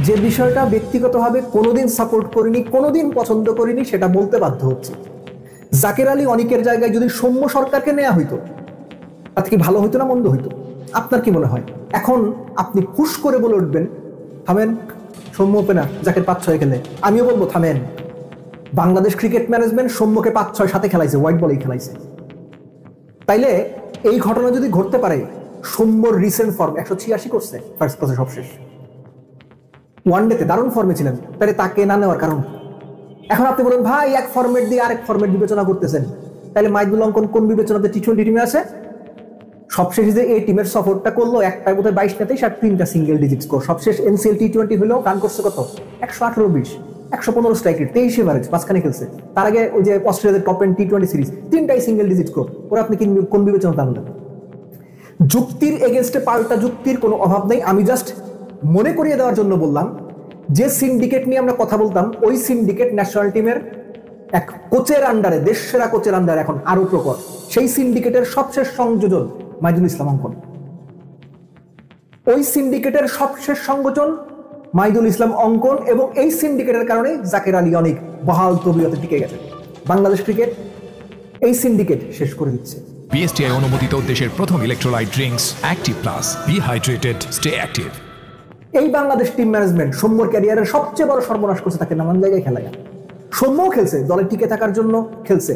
যে বিষয়টা ব্যক্তিগতভাবে কোনোদিন সাপোর্ট করিনি, কোনোদিন পছন্দ করিনি, সেটা বলতে বাধ্য হচ্ছে। জাকের আলী অনিকের জায়গায় যদি সৌম্য সরকারকে নেওয়া হইতো, তাতে কি ভালো হইতো না মন্দ হইতো? আপনার কি মনে হয়? এখন আপনি ফুস করে বলে উঠবেন থামেন, সৌম্য ওপেনার, জাকের 5-6 খেলে। আমিও বলবো থামেন, বাংলাদেশ ক্রিকেট ম্যানেজমেন্ট সৌম্যকে 5-6 সাথে খেলাইছে, হোয়াইট বলেই খেলাইছে। তাইলে এই ঘটনা যদি ঘটতে পারে, সৌম্যর রিসেন্ট ফর্ম 186 করছে ফার্স্ট ক্লাসে সবশেষ, ওয়ানডেতে দারুণ ফর্মে ছিলেন, তাহলে তাকে না নেওয়ার কারণ? এখন আপনি বলেন ভাই এক ফরম্যাট দিয়ে আরেক ফরম্যাট বিবেচনা করতেছেন, তাহলে মাইদুল অঙ্কন কোন বিবেচনাতে টি-20 টিমে আছে? সবশেষ যে এই টিমের সফরটা করলো, একটা বোধহয় 22 ম্যাচেই 3টা সিঙ্গেল ডিজিট স্কোর। সবশেষ এনসিএল টি-20 হলেও রান করছে কত? 118-20, 115 স্ট্রাইক রেট, 23 এভারেজ, মাঝখানে খেলছে। তার আগে ওই যে অস্ট্রেলিয়ার টপ 10 টি-20 সিরিজ 3টাই সিঙ্গেল ডিজিট স্কোর। ওরা আপনি কোন বিবেচনাতে আনলেন? যুক্তির এগেনস্টে পাল্টা যুক্তির কোনো অভাব নেই। আমি জাস্ট মনে করিয়ে দেওয়ার জন্য বললাম, যে সিন্ডিকেট নিয়ে আমরা কথা বলতাম, ওই সিন্ডিকেট ন্যাশনাল টিমের এক কোচের আন্ডারে, দেশসেরা কোচের আন্ডারে এখন আরো প্রকট। সেই সিন্ডিকেটের সবশেষ সংযোজন মাইদুল ইসলাম অঙ্কন। ওই সিন্ডিকেটের সবশেষ সংযোজন মাইদুল ইসলাম অঙ্কন, এবং এই সিন্ডিকেটের কারণে জাকের আলী অনেক বহাল তবিয়তে টিকে গেছে। বাংলাদেশ ক্রিকেট এই সিন্ডিকেট শেষ করে দিচ্ছে। বিএসটিআই অনুমোদিত দেশের প্রথম electrolyte drinks active plus, be hydrated, stay active. এই বাংলাদেশ টিম ম্যানেজমেন্ট সৌম্যর ক্যারিয়ারের সবচেয়ে বড় সর্বনাশ করছে, তাকে নানান জায়গায় খেলায়। সৌম্যও খেলছে, দলে টিকে থাকার জন্য খেলছে।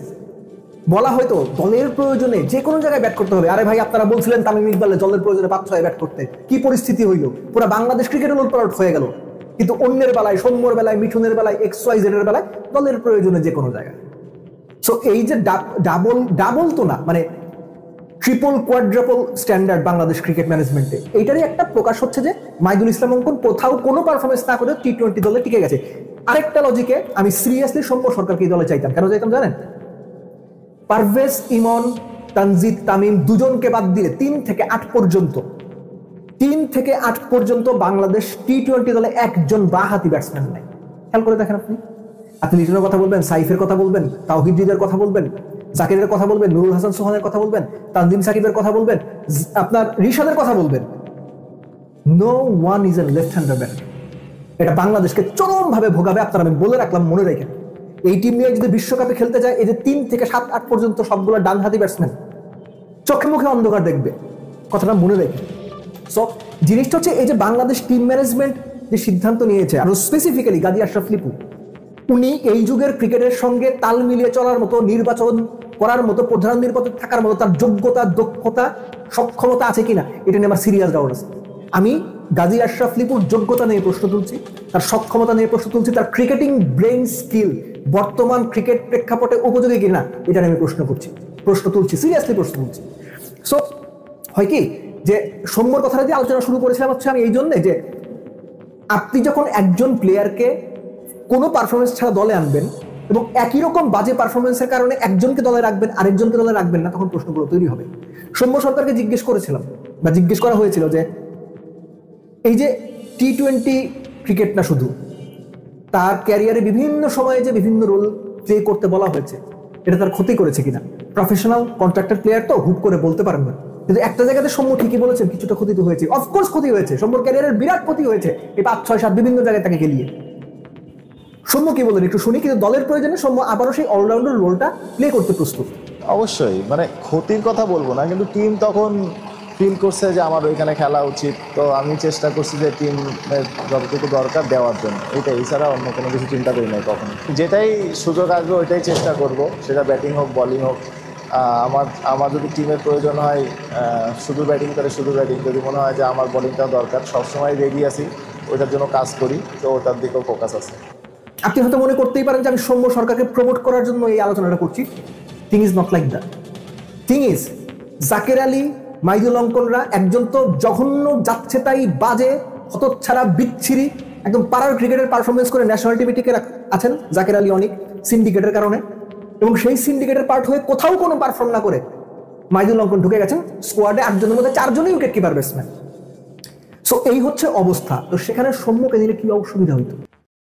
বলা হয়তো দলের প্রয়োজনে যে কোনো জায়গায় ব্যাট করতে হবে। আরে ভাই, আপনারা বলছিলেন তামিম ইকবালের দলের প্রয়োজনে 5-6 ব্যাট করতে, কি পরিস্থিতি হইল? পুরো বাংলাদেশ ক্রিকেটের উলটপালট হয়ে গেল। কিন্তু অন্যের বেলায়, সৌম্যর বেলায়, মিঠুনের বেলায়, XYZ এর বেলায় দলের প্রয়োজনে যে কোনো জায়গায়। সো এই যে ডাবল তো না, মানে triple quadruple standard Bangladesh cricket ম্যানেজমেন্টে, এইটারই একটা প্রকাশ হচ্ছে যে মাইদুল ইসলাম অঙ্কন কোথাও কোনো পারফরমেন্স না করে টি-20 দলে টিকে গেছে। আরেকটা লজিকে আমি সিরিয়াসলি সৌম্য সরকারকে এই দলে চাইতাম। কেন চাইতাম জানেন? পারভেজ, ইমন, তানজিদ, তামিম দুজনকে বাদ দিলে 3 থেকে 8 পর্যন্ত বাংলাদেশ টি-20 দলে একজন বাঁহাতি ব্যাটসম্যান নাই। খেয়াল করে দেখেন আপনি লিটনের কথা বলবেন, সাইফের কথা বলবেন, তাওহিদ হৃদয়ের কথা বলবেন, জাকিরের কথা বলবেন, নুরুল হাসান সোহানের কথা বলবেন, তানজিম সাকিবের কথা বলবেন, আপনার রিশাদের কথা বলবেন, no one is a left hander batter. এটা বাংলাদেশকে চরম ভাবে ভোগাবে। আপনারা আমি বলে রাখলাম, মনে রেখেন, এই টিম নিয়ে যদি বিশ্বকাপে খেলতে যায়, এই যে 3 থেকে 7-8 পর্যন্ত সবগুলো ডানহাতি ব্যাটসম্যান, চোখে মুখে অন্ধকার দেখবে, কথাটা মনে রেখেন। সো জিনিসটা হচ্ছে, এই যে বাংলাদেশ টিম ম্যানেজমেন্ট যে সিদ্ধান্ত নিয়েছে, আরো স্পেসিফিক্যালি গাজী আশরাফ লিপু, উনি এই যুগের ক্রিকেটের সঙ্গে তাল মিলিয়ে চলার মতো, নির্বাচন করার মতো, প্রধান নির্বাচন থাকার মতো তার যোগ্যতা, দক্ষতা, সক্ষমতা আছে কিনা, এটা নিয়ে আমার সিরিয়াস ডাউট আছে। আমি গাজী আশরাফ লিপুর যোগ্যতা নিয়ে প্রশ্ন তুলছি, তার সক্ষমতা নিয়ে প্রশ্ন তুলছি, তার ক্রিকেটিং ব্রেইন স্কিল বর্তমান ক্রিকেট প্রেক্ষাপটে উপযোগী কিনা, এটা নিয়ে আমি প্রশ্ন তুলছি, সিরিয়াসলি প্রশ্ন তুলছি। সো হয় কি, যে সৌম্যর কথাটা দিয়ে আলোচনা শুরু করেছিলাম হচ্ছে আমি এই জন্যে, যে আপনি যখন একজন প্লেয়ারকে কোনো পারফরমেন্স ছাড়া দলে আনবেন এবং একই রকম বাজে পারফরমেন্সের কারণে একজনকে দলে রাখবেন, আরেকজনকে দলে রাখবেন না, তখন প্রশ্নগুলো তৈরি হবে। সৌম্য সরকারকে জিজ্ঞেস করা হয়েছিল যে এই যে টি-20 ক্রিকেট না শুধু, তার ক্যারিয়ারে বিভিন্ন সময়ে যে বিভিন্ন রোল প্লে করতে বলা হয়েছে, এটা তার ক্ষতি করেছে কিনা? প্রফেশনাল কন্ট্রাক্টেড প্লেয়ার তো হুট করে বলতে পারেন না, কিন্তু একটা জায়গাতে সৌম্য ঠিকই বলেছেন, কিছুটা ক্ষতি তো হয়েছে। অফকোর্স ক্ষতি হয়েছে, সৌম্যর ক্যারিয়ারের বিরাট ক্ষতি হয়েছে এই 5-6-7 বিভিন্ন জায়গায় তাকে খেলিয়ে। সৌম্য কি বলেন একটু শুনি, কিন্তু দলের প্রয়োজনে সৌম্য আবারও সেই অলরাউন্ডার রোলটা প্লে করতে প্রস্তুত। অবশ্যই, মানে ক্ষতির কথা বলবো না, কিন্তু টিম তখন ফিল করছে যে আমার ওইখানে খেলা উচিত, তো আমি চেষ্টা করছি যে টিমের যতটুকু দরকার দেওয়ার জন্য, এইটাই, এছাড়া অন্য কোনো কিছু চিন্তা করি নাই কখনো। যেটাই সুযোগ আসবে ওইটাই চেষ্টা করব, সেটা ব্যাটিং হোক, বলিং হোক। আমার যদি টিমের প্রয়োজন হয় শুধু ব্যাটিং, যদি মনে হয় যে আমার বলিংটাও দরকার, সবসময় রেডি আছি, ওইটার জন্য কাজ করি, তো ওটার দিকেও ফোকাস আছে। আপনি হয়তো মনে করতেই পারেন যে আমি সৌম্য সরকারকে প্রমোট করার জন্য এই আলোচনাটা করছি। Thing is not like that. Thing is, Zaker Ali, Maidul অঙ্কনরা একজন তো জঘন্য, যাচ্ছে তাই বাজে, হতচ্ছাড়া, বিচ্ছিরি, একদম পাড়ার ক্রিকেটের পারফরমেন্স করে ন্যাশনাল টিমে টিকে আছেন জাকের আলী অনেক সিন্ডিকেটের কারণে, এবং সেই সিন্ডিকেটের পার্ট হয়ে কোথাও কোনো পারফর্ম না করে মাইদুল অঙ্কন ঢুকে গেছেন স্কোয়াডে, 8 জনের মধ্যে 4 জনই উইকেট কিপার ব্যাটসম্যান। সো এই হচ্ছে অবস্থা। তো সেখানে সৌম্যকে দিলে কি অসুবিধা হইতো?